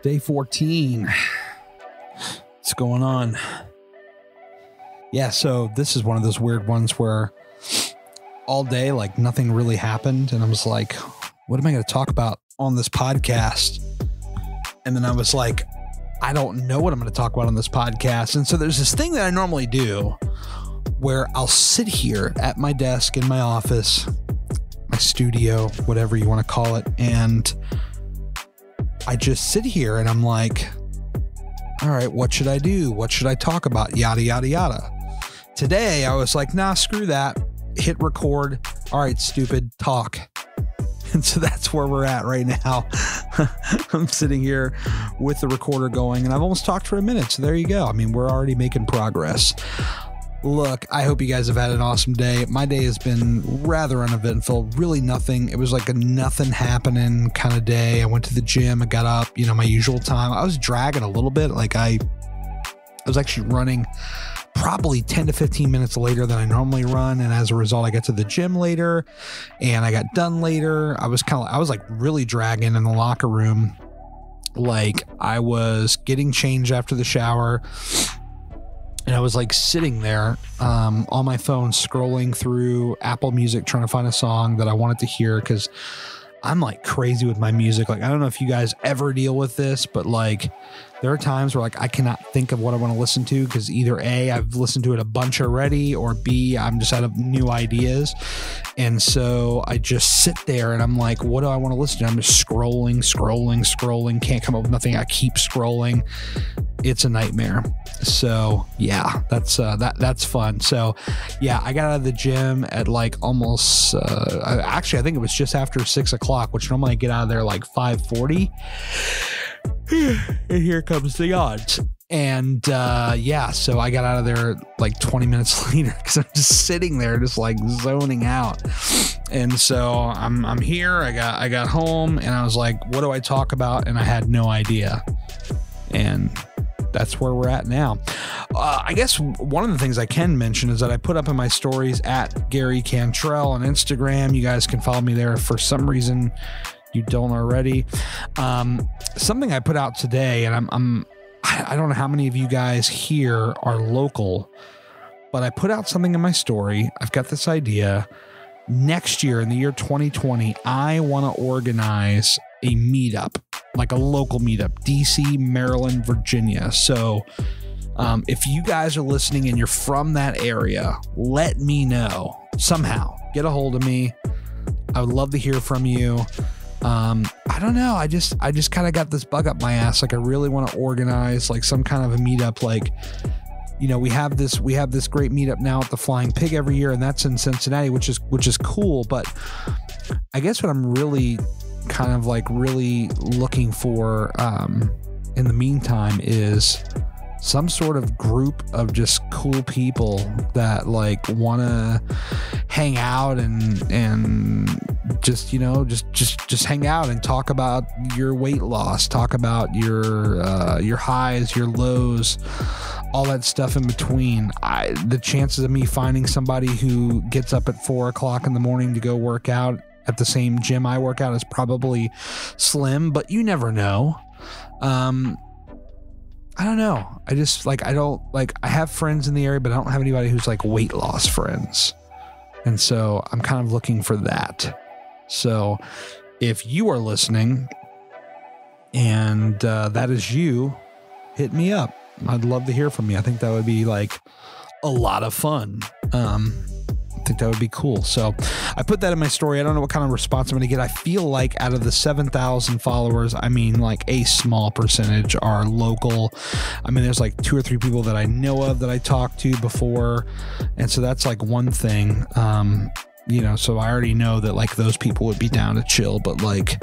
Day 14. What's going on? Yeah, so this is one of those weird ones where all day, like, nothing really happened. And I was like, what am I going to talk about on this podcast? And then I was like, I don't know what I'm going to talk about on this podcast. And so there's this thing that I normally do where I'll sit here at my desk in my office, my studio, whatever you want to call it. And I just sit here and I'm like, all right, what should I do? What should I talk about? Yada, yada, yada. Today, I was like, nah, screw that. Hit record. All right, stupid, talk. And so that's where we're at right now. I'm sitting here with the recorder going, and I've almost talked for a minute. So there you go. I mean, we're already making progress. Look, I hope you guys have had an awesome day. My day has been rather uneventful. Really nothing. It was like a nothing happening kind of day. I went to the gym. I got up, my usual time. I was dragging a little bit. Like I was actually running probably 10 to 15 minutes later than I normally run. And as a result, I got to the gym later and I got done later. I was like really dragging in the locker room. Like I was getting changed after the shower. And I was like sitting there on my phone, scrolling through Apple Music, trying to find a song that I wanted to hear, because I'm like crazy with my music. Like, I don't know if you guys ever deal with this, but like there are times where like I cannot think of what I want to listen to because either A, I've listened to it a bunch already, or B, I'm just out of new ideas. And so I just sit there and I'm like, what do I want to listen to? I'm just scrolling, can't come up with nothing. I keep scrolling. It's a nightmare. So yeah, that's fun. So yeah, I got out of the gym at like almost, actually, I think it was just after 6 o'clock, which normally I get out of there like 5:40. And here comes the odds. And yeah, so I got out of there like 20 minutes later because I'm just sitting there just like zoning out. And so I'm here. I got home and I was like, what do I talk about? And I had no idea. And that's where we're at now. I guess one of the things I can mention is that I put up in my stories at Gary Cantrell on Instagram. You guys can follow me there if for some reason you don't already. Something I put out today, and I don't know how many of you guys here are local, but I put out something in my story. I've got this idea. Next year, in the year 2020, I want to organize a meetup, like a local meetup, DC, Maryland, Virginia. So if you guys are listening and you're from that area, let me know somehow. Get a hold of me. I would love to hear from you. I don't know. I just kind of got this bug up my ass. Like I really want to organize like some kind of a meetup. Like, we have this great meetup now at the Flying Pig every year, and that's in Cincinnati, which is cool. But I guess what I'm really kind of like really looking for, in the meantime, is some sort of group of just cool people that like want to hang out and just just hang out and talk about your weight loss, talk about your highs, your lows, all that stuff in between. The chances of me finding somebody who gets up at 4 o'clock in the morning to go work out at the same gym I work out is probably slim, but you never know. I don't know. I have friends in the area, but I don't have anybody who's like weight loss friends. And so I'm kind of looking for that. So if you are listening and that is you, hit me up. I'd love to hear from you. I think that would be like a lot of fun. I think that would be cool. So I put that in my story. I don't know what kind of response I'm going to get. I feel like out of the 7,000 followers, I mean, like a small percentage are local. I mean, there's like 2 or 3 people that I know of that I talked to before. And so that's like one thing, so I already know that like those people would be down to chill, but like,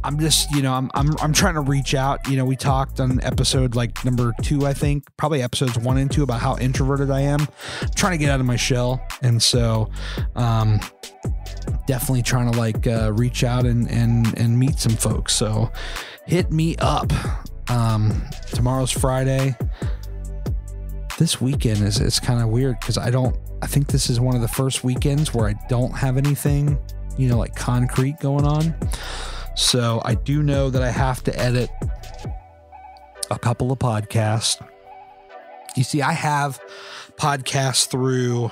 I'm just, I'm trying to reach out. We talked on episode like number 2, I think, probably episodes 1 and 2 about how introverted I am. I'm trying to get out of my shell. And so, definitely trying to like, reach out and meet some folks. So hit me up. Tomorrow's Friday. This weekend it's kind of weird because I think this is one of the first weekends where I don't have anything, like concrete going on. So I do know that I have to edit a couple of podcasts. You see, I have podcasts through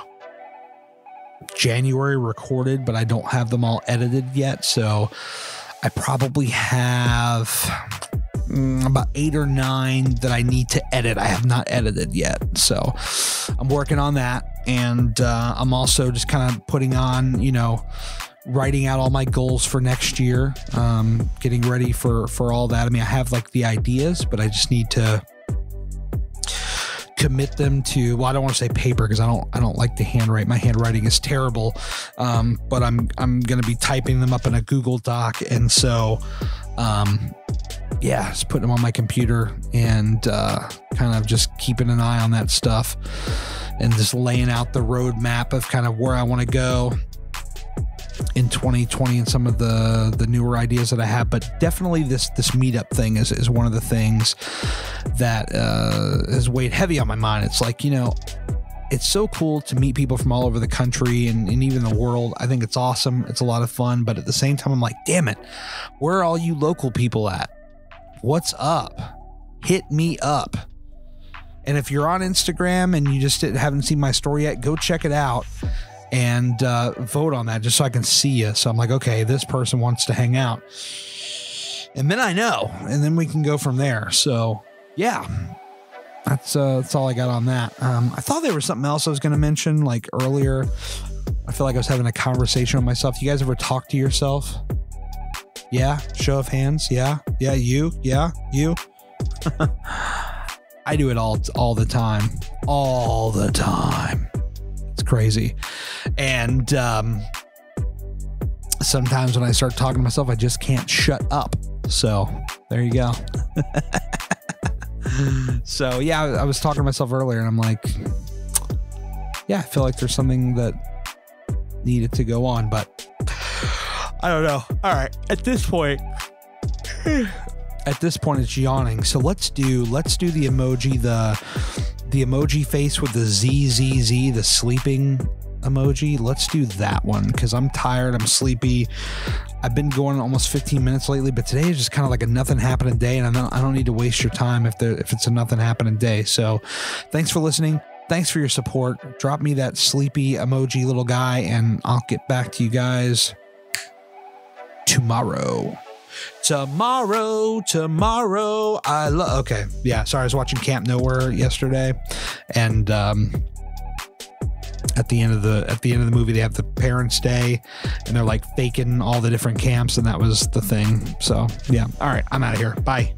January recorded, but I don't have them all edited yet. So I probably have about 8 or 9 that I need to edit. I have not edited yet. So I'm working on that. And I'm also just kind of putting on, you know, writing out all my goals for next year, getting ready for all that. I mean, I have like the ideas, but I just need to commit them to, well, I don't want to say paper because I don't like to handwrite. My handwriting is terrible. But I'm going to be typing them up in a Google Doc. And so, yeah, just putting them on my computer and kind of just keeping an eye on that stuff and just laying out the roadmap of kind of where I want to go in 2020 and some of the newer ideas that I have. But definitely this meetup thing is one of the things that has weighed heavy on my mind. It's like, you know, it's so cool to meet people from all over the country and even the world. I think it's awesome. It's a lot of fun. But at the same time, I'm like, damn it, where are all you local people at? What's up? Hit me up. And if you're on Instagram and you just haven't seen my story yet, go check it out and vote on that just so I can see you. So I'm like, okay, this person wants to hang out. And then I know, and then we can go from there. So yeah, that's all I got on that. I thought there was something else I was going to mention like earlier. I feel like I was having a conversation with myself. You guys ever talk to yourself? Yeah. Show of hands. Yeah. Yeah. You. Yeah. You. I do it all the time. All the time. It's crazy. And sometimes when I start talking to myself, I just can't shut up. So there you go. So yeah, I was talking to myself earlier and I'm like, yeah, I feel like there's something that needed to go on, but I don't know. All right. At this point, it's yawning. So let's do the emoji, the emoji face with the ZZZ, the sleeping emoji. Let's do that one because I'm tired. I'm sleepy. I've been going almost 15 minutes lately, but today is just kind of like a nothing happening day. And I don't need to waste your time if it's a nothing happening day. So thanks for listening. Thanks for your support. Drop me that sleepy emoji little guy and I'll get back to you guys tomorrow. Okay. Yeah. Sorry. I was watching Camp Nowhere yesterday and, at the end of the movie, they have the Parents' Day and they're like faking all the different camps. And that was the thing. So yeah. All right. I'm out of here. Bye.